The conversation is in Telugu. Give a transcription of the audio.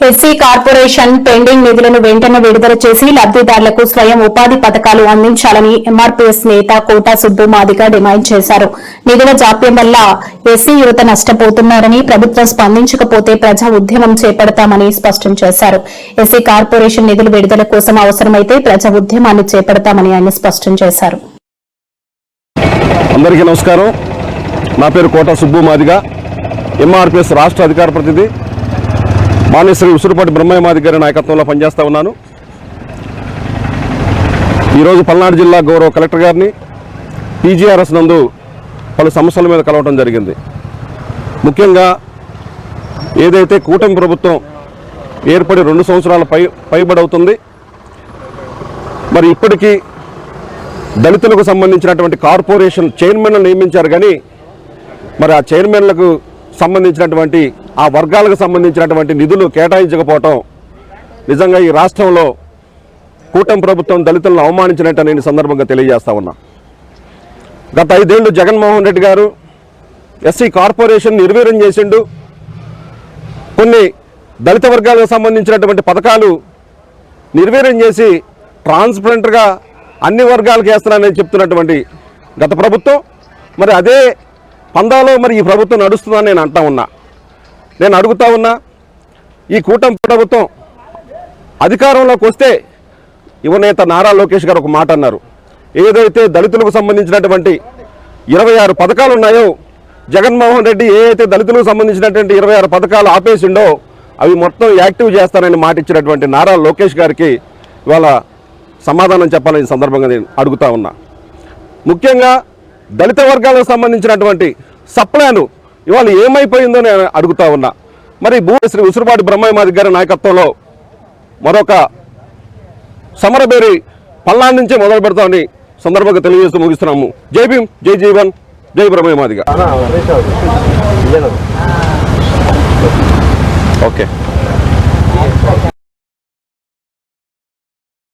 ఎస్సీ కార్పొరేషన్ పెండింగ్ నిధులను వెంటనే విడుదల చేసి లబ్దిదారులకు స్వయం ఉపాధి పథకాలు అందించాలని ఎంఆర్పీఎస్ నేత కోటా సుబ్బు మాదిగ డిమాండ్ చేశారు. నిధుల జాప్యం వల్ల ఎస్సీ యువత నష్టపోతున్నారని, ప్రభుత్వం స్పందించకపోతే ప్రజా ఉద్యమం చేపడతామని స్పష్టం చేశారు. ఎస్సీ కార్పొరేషన్ నిధుల విడుదల కోసం అవసరమైతే ప్రజా ఉద్యమాన్ని చేపడతామని ఆయన స్పష్టం చేశారు. అందరికీ నమస్కారం. నా పేరు కోటా సుబ్బు మాదిగ, ఎంఆర్పీఎస్ రాష్ట్ర అధికార ప్రతినిధి, మానేశ్వరి ఉసురుపాటి బ్రహ్మయ్య మాదిగ గారి నాయకత్వంలో పనిచేస్తూ ఉన్నాను. ఈరోజు పల్నాడు జిల్లా గౌరవ కలెక్టర్ గారిని పీజీఆర్ఎస్ నందు పలు సమస్యల మీద కలవడం జరిగింది. ముఖ్యంగా ఏదైతే కూటమి ప్రభుత్వం ఏర్పడి 2 సంవత్సరాల పైబడవుతుంది, మరి ఇప్పటికీ దళితులకు సంబంధించినటువంటి కార్పొరేషన్ చైర్మన్లు నియమించారు. కానీ మరి ఆ చైర్మన్లకు సంబంధించినటువంటి ఆ వర్గాలకు సంబంధించినటువంటి నిధులు కేటాయించకపోవటం నిజంగా ఈ రాష్ట్రంలో కూటమి ప్రభుత్వం దళితులను అవమానించినట్టు నేను సందర్భంగా తెలియజేస్తా ఉన్నా. గత 5 ఏళ్లు జగన్మోహన్ రెడ్డి గారు ఎస్సీ కార్పొరేషన్ నిర్వీర్యం చేసిండు. కొన్ని దళిత వర్గాలకు సంబంధించినటువంటి పథకాలు నిర్వీర్యం చేసి ట్రాన్స్పరెంట్గా అన్ని వర్గాలకు వేస్తున్నానని చెప్తున్నటువంటి గత ప్రభుత్వం, మరి అదే పందాలో మరి ఈ ప్రభుత్వం నడుస్తుందని నేను అడుగుతా ఉన్నా. ఈ కూటమి ప్రభుత్వం అధికారంలోకి వస్తే యువనేత నారా లోకేష్ గారు ఒక మాట అన్నారు. ఏదైతే దళితులకు సంబంధించినటువంటి 26 పథకాలు ఉన్నాయో, జగన్మోహన్ రెడ్డి ఏదైతే దళితులకు సంబంధించినటువంటి 26 పథకాలు ఆపేసిండో అవి మొత్తం యాక్టివ్ చేస్తానని మాట ఇచ్చినటువంటి నారా లోకేష్ గారికి ఇవాళ సమాధానం చెప్పాలని సందర్భంగా నేను అడుగుతా ఉన్నా. ముఖ్యంగా దళిత వర్గాలకు సంబంధించినటువంటి సప్లాను ఇవాళ ఏమైపోయిందో నేను అడుగుతా ఉన్నా. మరి శ్రీ ఉసురుపాటి బ్రహ్మయ్య మాదిగ గారి నాయకత్వంలో మరొక సమరబేరి పల్నాడు నుంచే మొదలు పెడతామని సందర్భంగా తెలియజేస్తూ ముగిస్తున్నాము. జై భీమ్, జై జీవన్, జై బ్రహ్మయ్య మాదిగ. ఓకే.